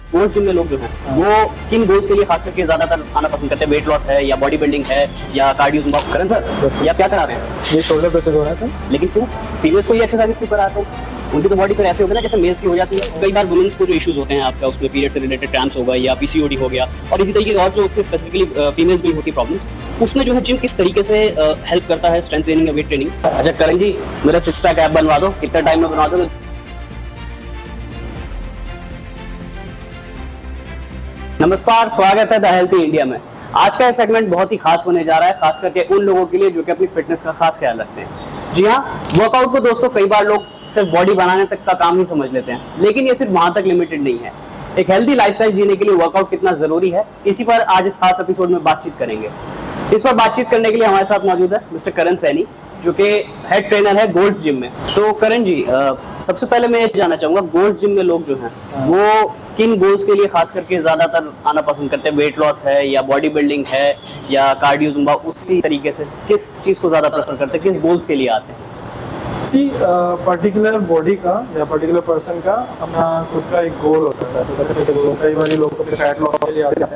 Gold's Gym में लोग जो हैं वो किन गोल्स के लिए खास करके ज्यादातर आना पसंद करते हैं? वेट लॉस है या बॉडी बिल्डिंग है या कार्डियो जुम्बा? करण सर, ये आप क्या करा रहे हैं? ये शोल्डर प्रेसेस हो रहा है सर। लेकिन क्यों फीमेल्स को ये एक्सरसाइज क्यों कराते हैं? उनकी तो बॉडी फिर ऐसे होगी ना जैसे मेल्स की हो जाती है। कई बार वुमेन्स को जो इश्यूज होते हैं आपका उसमें पीरियड से रिलेटेड क्रैम्प्स होगा या पीसीओडी हो गया और इसी तरीके और जो स्पेसिफिकली फीमेल्स में होती प्रॉब्लम्स, उसमें जो है जिम किस तरीके से हेल्प करता है? स्ट्रेंथ ट्रेनिंग या वेट ट्रेनिंग? अच्छा करण जी, मेरा 6 पैक ऐप बनवा दो, कितना टाइम में बनवा दो? नमस्कार, स्वागत है द हेल्थी इंडिया में। आज का सेगमेंट बहुत ही खास होने जा रहा है, खास करके उन लोगों के लिए जो कि अपनी फिटनेस का खास ख्याल रखते हैं। जी हाँ, वर्कआउट को दोस्तों कई बार लोग सिर्फ बॉडी बनाने तक का काम ही समझ लेते हैं, लेकिन ये सिर्फ वहां तक लिमिटेड नहीं है। एक हेल्दी लाइफस्टाइल जीने के लिए वर्कआउट कितना जरूरी है, इसी पर आज इस खास एपिसोड में बातचीत करेंगे। इस पर बातचीत करने के लिए हमारे साथ मौजूद है मिस्टर करण सैनी, जो कि हेड ट्रेनर है गोल्ड्स जिम में। तो करण जी, सबसे पहले मैं ये जानना चाहूंगा, गोल्ड्स जिम में लोग जो हैं वो किन गोल्स के लिए खास करके ज्यादातर आना पसंद करते हैं? वेट लॉस है या बॉडी बिल्डिंग है या कार्डियो जुम्बा? उसी तरीके से किस चीज को ज्यादा प्रेफर करते हैं, किस गोल्स के लिए आते हैं? पर्टिकुलर बॉडी का या पर्टिकुलर पर्सन का अपना खुद का एक गोल होता है। कई बार लोग अपने फैट लॉस के लिए आते हैं,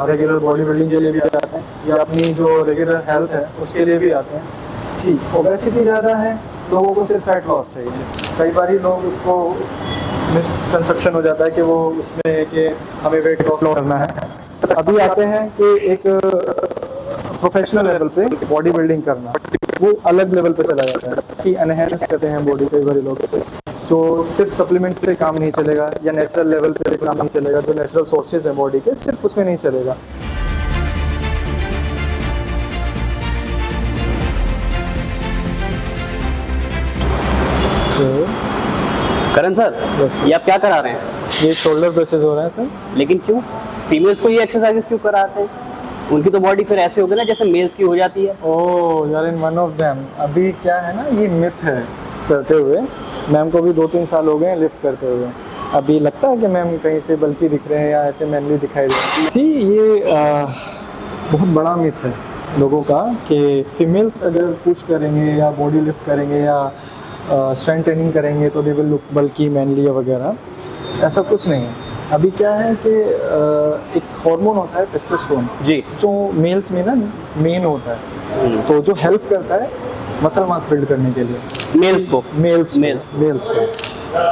रेगुलर बॉडी बिल्डिंग के लिए भी आते हैं या अपनी जो रेगुलर हेल्थ है उसके लिए भी आते हैं। ओबेसिटी ज़्यादा है, लोगों को सिर्फ फैट लॉस चाहिए। कई बार लोग उसको मिसकंसेप्शन हो जाता है कि वो उसमें कि हमें वेट लॉस करना है। तो अभी आते हैं कि एक प्रोफेशनल लेवल पे बॉडी बिल्डिंग करना, वो अलग लेवल पे चला जाता है। एनहेंस करते हैं बॉडी, कई बार लोग जो सिर्फ सप्लीमेंट से काम नहीं चलेगा या नेचुरल लेवल पे काम नहीं चलेगा, जो नेचुरल सोर्सेज है बॉडी के सिर्फ उसमें नहीं चलेगा। करण सर, ये आप क्या करा रहे हैं? ये शोल्डर प्रेसेस हो रहा है सर। लेकिन क्यों फीमेल्स को ये एक्सरसाइजेस क्यों कराते हैं? उनकी तो बॉडी फिर ऐसे होगी ना जैसे मेल्स की हो जाती है। ओह यार, इन वन ऑफ देम अभी क्या है ना, ये मिथ है चलते हुए। मैम को भी 2-3 साल हो गए लिफ्ट करते हुए। अभी लगता है कि मैम कहीं से बल्कि दिख रहे हैं या ऐसे मैनली दिखाई दे रहे हैं। ये बहुत बड़ा मिथ है लोगों का कि फीमेल्स अगर पुश करेंगे या बॉडी लिफ्ट करेंगे या स्ट्रेंथ ट्रेनिंग करेंगे तो दे विल लुक बल्कि मैनली वगैरह। ऐसा कुछ नहीं है। अभी क्या है कि एक हार्मोन होता है टेस्टोस्टेरोन जी, जो मेल्स में ना मेन होता है, तो जो हेल्प करता है मसल मास बिल्ड करने के लिए मेल्स को।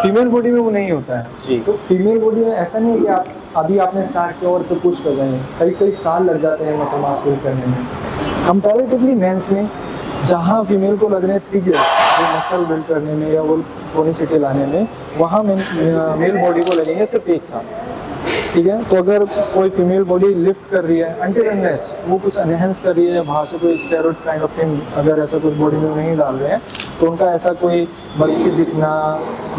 फीमेल बॉडी में वो नहीं होता है जी। तो फीमेल बॉडी में ऐसा नहीं है कि आप अभी आपने स्टार्ट किया और फिर कुछ कर रहे हैं। कई साल लग जाते हैं मसल मास बिल्ड करने में। कंपैरेटिवली मेंस में जहाँ फीमेल को लग रहे हैं 3 ईयर मसल बिल्ड करने में या वो टोनिसिटी लाने में, वहाँ मेल बॉडी को लगेंगे सिर्फ 1 साल। ठीक है, तो अगर कोई फीमेल बॉडी लिफ्ट कर रही है अनटिल अनलेस वो कुछ एनहेंस कर रही है बाहर से, कोई स्टेरॉइड काइंड ऑफ थिंग अगर ऐसा कुछ बॉडी में नहीं डाल रहे हैं, तो उनका ऐसा कोई बल्कि दिखना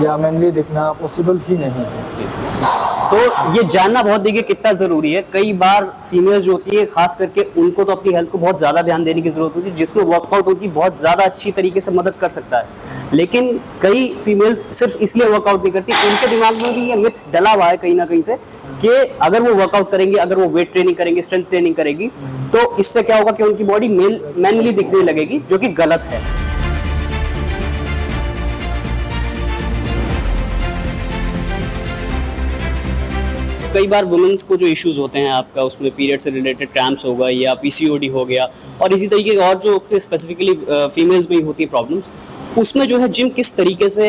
या मैनली दिखना पॉसिबल ही नहीं है। तो ये जानना बहुत देखिए कितना जरूरी है। कई बार फीमेल्स जो होती है खास करके उनको तो अपनी हेल्थ को बहुत ज्यादा ध्यान देने की जरूरत होती है, जिसमें वर्कआउट उनकी बहुत ज्यादा अच्छी तरीके से मदद कर सकता है। लेकिन कई फीमेल्स सिर्फ इसलिए वर्कआउट नहीं करती, उनके दिमाग में भी ये मिथ डला हुआ है कहीं ना कहीं से कि अगर वो वर्कआउट करेंगे, अगर वो वेट ट्रेनिंग करेंगे, स्ट्रेंथ ट्रेनिंग करेगी, तो इससे क्या होगा कि उनकी बॉडी मैनली दिखने लगेगी, जो कि गलत है। कई बार वुमेन्स को जो इश्यूज होते हैं आपका उसमें पीरियड से रिलेटेड क्रैम्प्स होगा या पीसीओडी हो गया और इसी तरीके और जो स्पेसिफिकली फीमेल्स में ही होती है प्रॉब्लम्स, उसमें जो है जिम किस तरीके से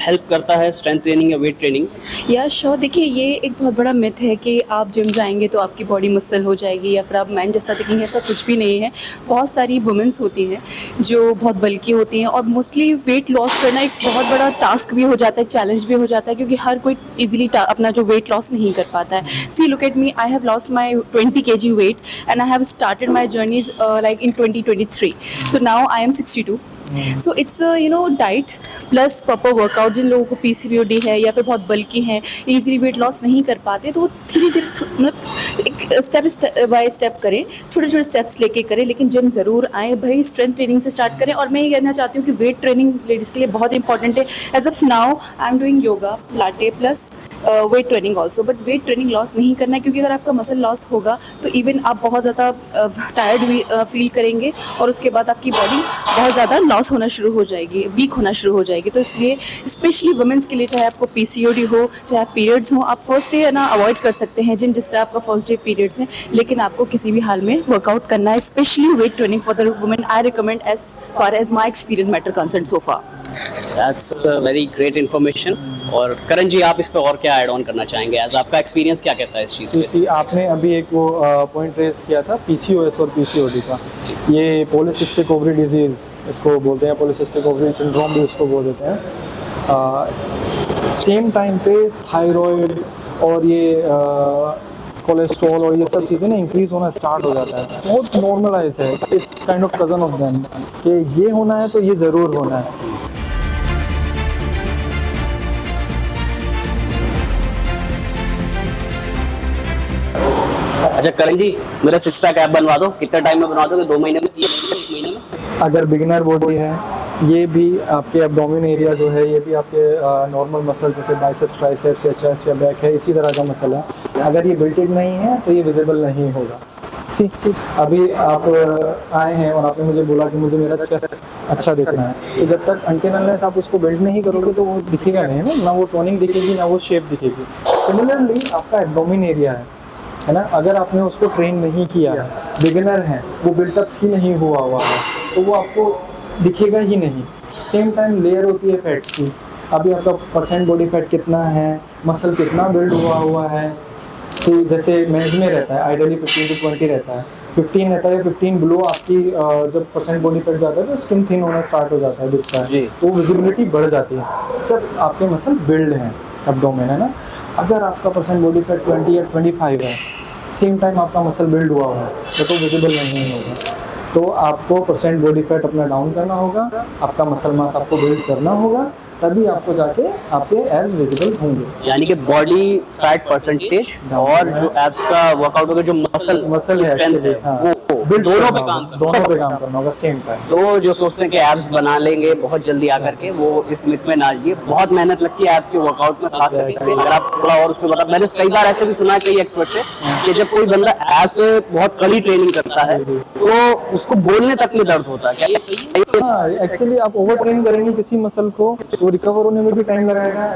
हेल्प करता है? स्ट्रेंथ ट्रेनिंग या वेट ट्रेनिंग? या श्योर, देखिए ये एक बहुत बड़ा मिथ है कि आप जिम जाएंगे तो आपकी बॉडी मसल हो जाएगी या फिर आप मैन जैसा दिखेंगे। ऐसा कुछ भी नहीं है। बहुत सारी वुमेन्स होती हैं जो बहुत बल्कि होती हैं और मोस्टली वेट लॉस करना एक बहुत बड़ा टास्क भी हो जाता है, चैलेंज भी हो जाता है, क्योंकि हर कोई ईजिली अपना जो वेट लॉस नहीं कर पाता है। See look at me, I have lost my 20 kg weight and I have started my journey like in 2023। So now I am 62। So it's diet plus proper workout. जिन लोगों को PCOD है या फिर बहुत बल्कि हैं, इजीली वेट लॉस नहीं कर पाते, तो वो धीरे धीरे मतलब एक स्टेप बाय स्टेप करें, छोटे छोटे स्टेप्स लेके करें, लेकिन जिम ज़रूर आएँ भाई। स्ट्रेंथ ट्रेनिंग से स्टार्ट करें। और मैं ये कहना चाहती हूँ कि वेट ट्रेनिंग लेडीज़ के लिए बहुत इंपॉर्टेंट है। As of now I am doing yoga, pilates plus weight training also. But weight training loss नहीं करना है, क्योंकि अगर आपका मसल लॉस होगा तो इवन आप बहुत ज़्यादा टायर्ड फील करेंगे और उसके बाद आपकी बॉडी बहुत ज़्यादा लॉस होना शुरू हो जाएगी, वीक होना शुरू हो जाएगी। तो इसलिए स्पेशली वुमेंस के लिए, चाहे आपको पीसीओडी हो, चाहे आप पीरियड्स हो, आप फर्स्ट डे है ना अवॉइड कर सकते हैं जिम जिस तरह आपका फर्स्ट डे पीरियड्स हैं, लेकिन आपको किसी भी हाल में वर्कआउट करना है। Specially weight training for the women I recommend as far as my experience matter concern so far. That's very great information. और करण जी, आप इस पे और क्या ऐड ऑन करना चाहेंगे? एज आपका एक्सपीरियंस क्या कहता है इस चीज़ पे? आपने अभी एक वो पॉइंट रेज किया था पीसीओएस और पीसीओडी का। ये पॉलीसिस्टिक ओवरी डिजीज़ इसको बोलते हैं, पॉलीसिस्टिक ओवरी सिंड्रोम भी इसको बोल देते हैं। सेम टाइम पे थायराइड और ये कोलेस्ट्रॉल और ये सब चीज़ें ना इंक्रीज होना स्टार्ट हो जाता है। बहुत नॉर्मलाइज है, it's kind of cousin of them कि ये होना है तो ये ज़रूर होना है। अच्छा करण जी, मेरा 6 पैक ऐप बनवा दो। कितने टाइम में बनवा दोगे? 2 महीने में, 3 महीने में? अगर बिगिनर बॉडी है, ये भी आपके एब्डोमेन एरिया जो है, ये भी आपके नॉर्मल मसल जैसे बाइसेप्स, ट्राइसेप्स या चेस्ट या बैक है, इसी तरह का मसल है। अगर ये बिल्टेड नहीं है तो ये विजिबल नहीं होगा। ठीक, अभी आप आए हैं और आपने मुझे बोला कि मुझे मेरा चेस्ट अच्छा दिखना है, तो जब तक अनटिल अनलेस आप उसको बिल्ड नहीं करोगे तो वो दिखेगा नहीं ना वो टोनिंग दिखेगी ना वो शेप दिखेगी। सिमिलरली आपका एब्डोमेन एरिया है ना, अगर आपने उसको ट्रेन नहीं किया, बिगिनर है, वो बिल्टअप ही नहीं हुआ है, तो वो आपको दिखेगा ही नहीं। सेम टाइम लेयर होती है फैट्स की। अभी आपका परसेंट बॉडी फैट कितना है, मसल कितना बिल्ड हुआ है, तो जैसे मेंस में रहता है आइडियली 15 to 20 रहता है, 15 रहता है, 15 बिलो आपकी जब परसेंट बॉडी फैट जाता है तो स्किन थिन होना स्टार्ट हो जाता है, दिखता है, तो विजिबिलिटी बढ़ जाती है जब आपके मसल बिल्ड हैं, एब्डोमेन है ना। अगर आपका परसेंट बॉडी फैट 20 या 25 है, सेम टाइम आपका मसल बिल्ड हुआ है, तो विजिबल नहीं होगा। तो आपको परसेंट बॉडी फैट अपना डाउन करना होगा, आपका मसल मास आपको बिल्ड करना होगा, तभी आपको जाके आपके एब्स विजिबल होंगे। यानी कि बॉडी फैट परसेंटेज और जो एब्स का वर्कआउट होगा, जो मसल स्ट्रेंथ है, वो दोनों पे काम करना होगा सेम टाइम। तो जो सोचते हैं कि एब्स बना लेंगे बहुत जल्दी आकर के, वो इस मिथ में ना जिए। बहुत मेहनत लगती है एब्स के वर्कआउट में, खास करके अगर आप थोड़ा और उसमें बता। मैंने कई बार ऐसे भी सुना है कई एक्सपर्ट से कि जब कोई बंदा एब्स पे बहुत कड़ी ट्रेनिंग करता है तो उसको बोलने तक में दर्द होता है। क्या ये सही है? हाँ, एक्चुअली आप ओवर ट्रेन करेंगे किसी मसल को तो रिकवर होने में भी टाइम लगाएगा।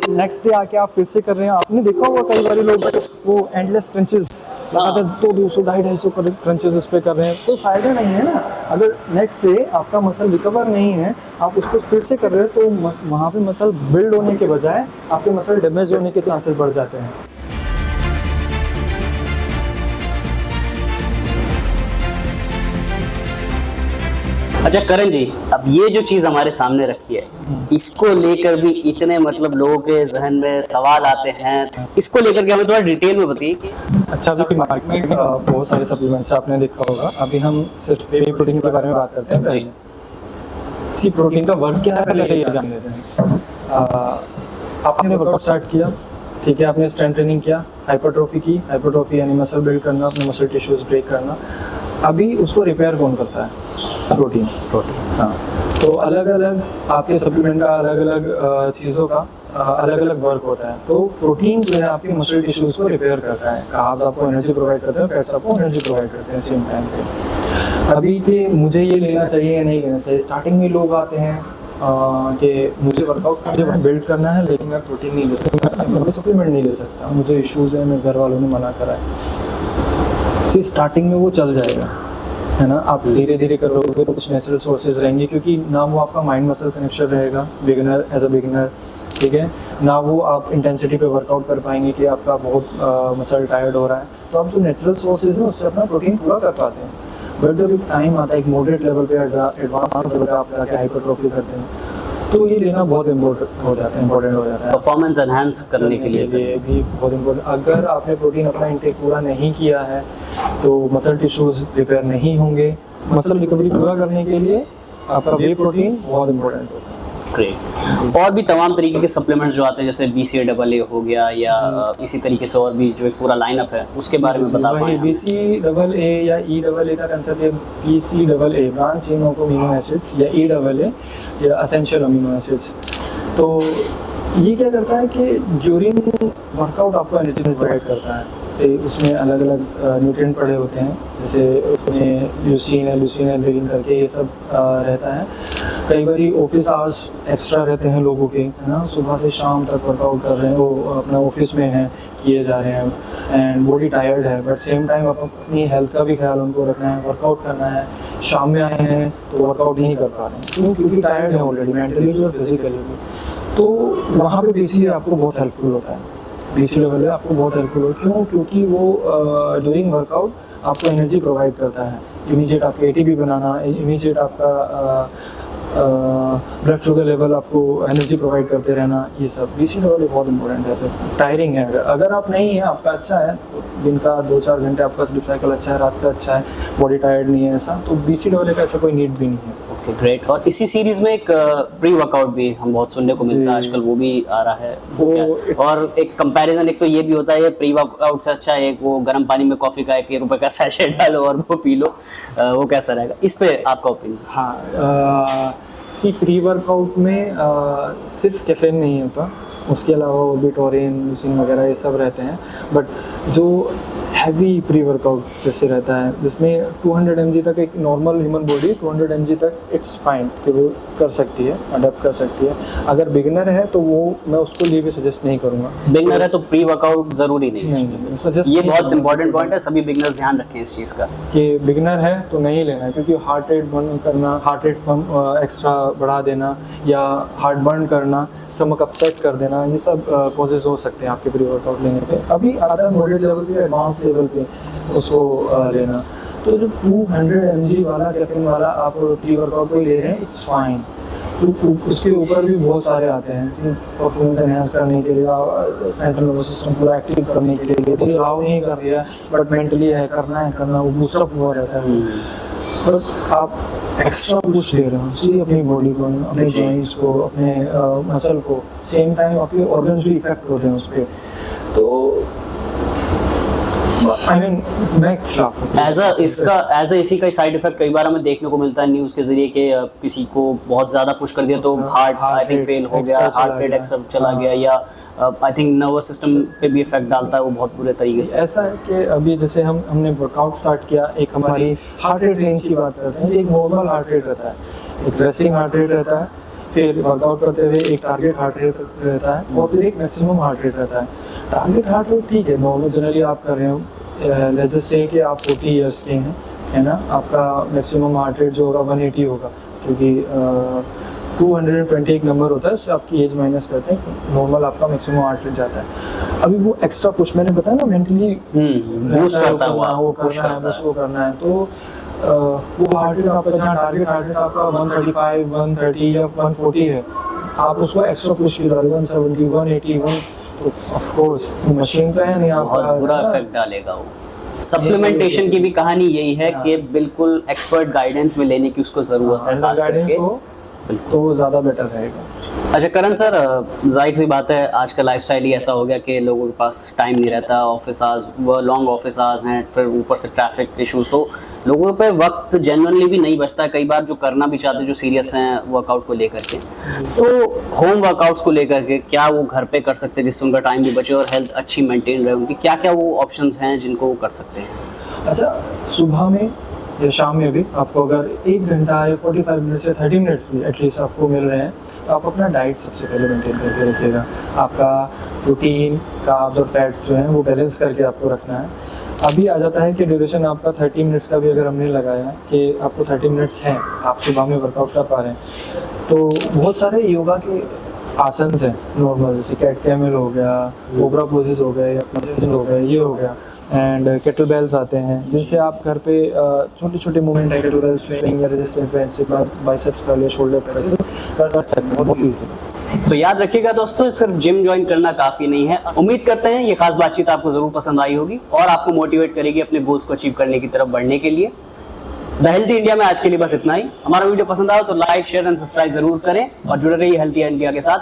नेक्स्ट डे आके आप फिर से कर रहे हैं, आपने देखा होगा कई बार लोग वो एंडलेस क्रंचेस लगातार 200-250 क्रंचेस उस पर कर रहे हैं, तो फायदा नहीं है ना। अगर नेक्स्ट डे आपका मसल रिकवर नहीं है, आप उसको फिर से कर रहे हैं, तो वहाँ पे मसल बिल्ड होने के बजाय आपके मसल डैमेज होने के चांसेस बढ़ जाते हैं। अच्छा करण जी, अब ये जो चीज हमारे सामने रखी है, इसको लेकर भी इतने मतलब लोगों के जहन में सवाल आते हैं, इसको लेकर के हमें थोड़ा डिटेल में बताइए। अच्छा, अभी मार्केट में बहुत सारे सप्लीमेंट्स आपने देखा होगा। अभी हम सिर्फ वे प्रोटीन के बारे में बात करते हैं जी। सी प्रोटीन का वर्क क्या है पहले ये जान लेते हैं। आपने वर्कआउट स्टार्ट किया, ठीक है, आपने स्ट्रेंथ ट्रेनिंग किया, हाइपरट्रोफी की। हाइपरट्रोफी यानी मसल बिल्ड करना, अपने मसल टिश्यूज ब्रेक करना। अभी उसको रिपेयर कौन करता है? प्रोटीन। हाँ, तो अलग अलग आपके सप्लीमेंट का अलग अलग चीज़ों का अलग अलग वर्क होता है। तो प्रोटीन जो है आपके मसल टिश्यूज को रिपेयर करता है, कार्ब्स आपको एनर्जी प्रोवाइड करते हैं, फैट्स आपको एनर्जी प्रोवाइड करते हैं सेम टाइम पे। अभी कि मुझे ये लेना चाहिए या नहीं लेना चाहिए, स्टार्टिंग में लोग आते हैं कि मुझे वर्कआउट मुझे बिल्ड करना है लेकिन मैं प्रोटीन नहीं ले सकता, मैं सप्लीमेंट नहीं ले सकता, मुझे इश्यूज़ है, मेरे घर वालों ने मना करा है। सी स्टार्टिंग में वो चल जाएगा, है ना। आप धीरे धीरे करोगे तो कुछ नेचुरल सोर्सेज रहेंगे, क्योंकि ना वो आपका माइंड मसल कनेक्शन रहेगा बिगिनर एज अ बिगिनर, ठीक है, ना वो आप इंटेंसिटी पे वर्कआउट कर पाएंगे कि आपका बहुत मसल टायर्ड हो रहा है। तो आप जो नेचुरल सोर्सेज हैं उससे अपना प्रोटीन पूरा कर पाते हैं। बट जब एक टाइम आता है एक मॉडरेट लेवल पे, एडवांस लेवल पे आप जाके हाइपरट्रोफी करते हैं, तो ये लेना बहुत इम्पोर्टेंट हो जाता है। परफॉर्मेंस एनहांस करने के लिए ये भी बहुत इम्पोर्टेंट। अगर आपने प्रोटीन अपना इंटेक पूरा नहीं किया है तो मसल टिश्यूज रिपेयर नहीं होंगे। मसल रिकवरी पूरा करने के लिए आपका वे प्रोटीन बहुत इम्पोर्टेंट होता है। ग्रेट। और भी तमाम तरीके के सप्लीमेंट्स जो आते हैं, जैसे BCAA हो गया या इसी तरीके से और भी जो एक पूरा लाइनअप है, उसके बारे में बता पाएं। BCAA या EAA का कंसेप्ट है BCAA, branch chain of amino acids, या EAA या एसेंशियल अमीनो एसिड्स। तो ये क्या करता है कि ड्यूरिंग वर्कआउट आपको एनर्जी प्रोवाइड करता है। उसमें अलग अलग न्यूट्रिएंट पड़े होते हैं, जैसे उसमें ल्यूसीन है, ल्यूसीन एल्ब्यूमिन करके ये सब रहता है। कई बार ऑफिस आवर्स एक्स्ट्रा रहते हैं लोगों के, है ना, सुबह से शाम तक वर्कआउट कर रहे हैं, वो अपना ऑफिस में हैं, किए जा रहे हैं एंड बॉडी टायर्ड है, बट सेम टाइम अपनी हेल्थ का भी ख्याल उनको रखना है, वर्कआउट करना है। शाम में आए हैं तो वर्कआउट नहीं कर पा रहे हैं, क्यों? क्योंकि टायर्ड है ऑलरेडी, मेंटली भी और फिजिकली भी। तो वहाँ पे बीसी आपको बहुत हेल्पफुल होता है, बीसी लेवल है आपको बहुत हेल्पफुल होता है। क्यों? क्योंकि वो ड्यूरिंग वर्कआउट आपको एनर्जी प्रोवाइड करता है, इमीडिएट आपके एटीपी बनाना, इमीडिएट आपका ब्लड शुगर लेवल आपको एनर्जी प्रोवाइड करते रहना, ये सब बीसी लेवल बहुत इंपॉर्टेंट है। तो टायरिंग है, अगर आप नहीं है, आपका अच्छा है, दिन का 2-4 घंटे आपका स्लीप साइकिल अच्छा है, रात का अच्छा है, बॉडी टायर्ड नहीं है ऐसा, तो बीसी लेवल का ऐसा कोई नीड भी नहीं है। Okay great. और इसी सीरीज में एक प्री वर्कआउट भी हम बहुत सुनने को मिलता है आजकल, वो भी आ रहा है वो। और एक कंपैरिजन एक तो ये भी होता है, ये प्री वर्कआउट से अच्छा है एक वो गर्म पानी में कॉफी का 1 रुपए का सैशेट डालो और वो पी लो, वो कैसा रहेगा? इस पे आपका ओपिनियन? हाँ, प्री वर्कआउट में सिर्फ कैफीन नहीं होता, उसके अलावा वो भी टोरिन, ल्यूसीन वगैरह ये सब रहते हैं। बट जो हैवी प्री वर्कआउट जैसे रहता है, जिसमें 200 mg तक एक नॉर्मल ह्यूमन बॉडी 200 mg तक इट्स फाइन कि वो कर सकती है, अडेप्ट कर सकती है। अगर बिगिनर है तो वो मैं उसको लिए भी सजेस्ट नहीं करूँगा। बिगिनर है तो प्री वर्कआउट जरूरी नहीं है, सजेस्ट ये बहुत इंपॉर्टेंट पॉइंट है, सभी बिगिनर्स ध्यान रखें इस चीज़ का कि बिगिनर है तो नहीं लेना है, क्योंकि हार्ट रेट बर्न करना, हार्ट रेट एक्स्ट्रा बढ़ा देना या हार्ट बर्न करना, स्टमक अपसेट कर देना, ये सब कॉजेज हो सकते हैं आपके प्री वर्कआउट लेने पे। अभी आता मॉडरेट लेवल पे, एडवांस लेवल पे उसको लेना। तो जो 200 mg वाला कैफीन वाला आप प्री वर्कआउट पे ले रहे हैं, इट्स फाइन। तो उसके ऊपर भी बहुत सारे आते हैं परफॉर्मेंस एनहांस करने के लिए, सेंट्रल नर्वस सिस्टम पूरा एक्टिव करने के लिए, कोई अलाउ नहीं कर रहा है बट मेंटली है करना वो बूस्टअप हुआ रहता है। पर आप एक्स्ट्रा पुश दे रहे हो इसलिए अपनी बॉडी को, अपने जॉइंट्स को, अपने मसल को, सेम टाइम आपके ऑर्गन्स भी इफेक्ट होते हैं उस पर। तो मैं एज इसी का साइड इफेक्ट कई बार हमें देखने को मिलता है न्यूज़ के जरिए कि किसी को बहुत ज़्यादा पुश कर दिया तो हार्ट आई थिंक फेल हो गया, हार्ट रेट एक्स्ट्रा चला गया, या आई थिंक नर्वस सिस्टम पे भी इफेक्ट डालता है वो बहुत बुरे तरीके से। ऐसा है कि अभी जैसे हमने वर्कआउट स्टार्ट किया, एक हमारी हार्ट रेट रेंज की बात करते हैं, एक नॉर्मल हार्ट रेट रहता है, एक रेस्टिंग हार्ट रेट रहता है, फिर वर्कआउट करते हुए एक टारगेट हार्ट रेट रहता है और फिर एक मैक्सिमम हार्ट रेट रहता है। टारगेट हार्ट रेट ठीक है, नॉर्मल जनरली आप कर रहे हो, लेट्स जस्ट से कि आप 40 इयर्स के हैं, है ना, आपका मैक्सिमम हार्ट रेट जो होगा 180 होगा, क्योंकि 220 एक नंबर होता है, उससे आपकी एज माइनस करते हैं, नॉर्मल आपका मैक्सिमम हार्ट रेट जाता है। अभी वो एक्स्ट्रा पुश मैंने बताया ना, मेंटली बूस्ट करता है, वो करना है, बस वो करना है। तो वो हार्ट रेट आपका जहाँ टारगेट हार्ट रेट आपका 135, 130 या 140 है, आप उसको एक्स्ट्रा पुश की 170, 180, तो ऑफ कोर्स मशीन तो है नहीं, आपका बहुत बुरा इफेक्ट डालेगा वो। सप्लीमेंटेशन की भी कहानी यही है कि बिल्कुल एक्सपर्ट गाइडेंस में लेने की उसको जरूरत है, खास करके तो वो ज़्यादा बेटर रहेगा। अच्छा करण सर, जाहिर सी बात है आज का लाइफस्टाइल ही ऐसा हो गया कि लोगों के पास टाइम नहीं रहता, ऑफिस आवर्स, वो लॉन्ग ऑफिस आवर्स हैं, फिर ऊपर से ट्रैफिक इश्यूज, तो लोगों पे वक्त जेन्युइनली भी नहीं बचता है कई बार जो करना भी चाहते हैं, जो सीरियस हैं वर्कआउट को लेकर के। तो होम वर्कआउट्स को लेकर के क्या वो घर पे कर सकते हैं जिससे उनका टाइम भी बचे और हेल्थ अच्छी मेंटेन रहे, उनकी क्या क्या वो ऑप्शंस हैं जिनको वो कर सकते हैं? अच्छा, सुबह में या शाम में भी आपको अगर 1 घंटा या 45 मिनट या 30 मिनट्स भी एटलीस्ट आपको मिल रहे हैं, तो आप अपना डाइट सबसे पहले मेंटेन करके रखिएगा। आपका प्रोटीन, कार्ब्स और फैट्स जो हैं वो बैलेंस करके आपको रखना है। अभी आ जाता है कि ड्यूरेशन आपका 30 मिनट्स का भी अगर हमने लगाया कि आपको 30 मिनट्स हैं, आप सुबह में वर्कआउट कर पा रहे हैं, तो बहुत सारे योगा के आसन्स हैं नॉर्मल, जैसे कैट कैमल हो गया, कोबरा पोजेस हो गए, हो गए, ये हो गया, एंड केटल बेल्स आते हैं जिनसे आप घर पे छोटे छोटे मूवमेंट है, केटल बेल्स स्विंग या रेजिस्टेंस बैंड से बाइसेप्स कर ले, शोल्डर प्रेसेस कर सकते हैं बहुत ईजी। तो याद रखिएगा दोस्तों, सिर्फ जिम ज्वाइन करना काफी नहीं है। उम्मीद करते हैं ये खास बातचीत आपको जरूर पसंद आई होगी और आपको मोटिवेट करेगी अपने गोल्स को अचीव करने की तरफ बढ़ने के लिए। द हेल्थी इंडिया में आज के लिए बस इतना ही। हमारा वीडियो पसंद आया तो लाइक, शेयर एंड सब्सक्राइब जरूर करें और जुड़े रहिए हेल्थी इंडिया के साथ।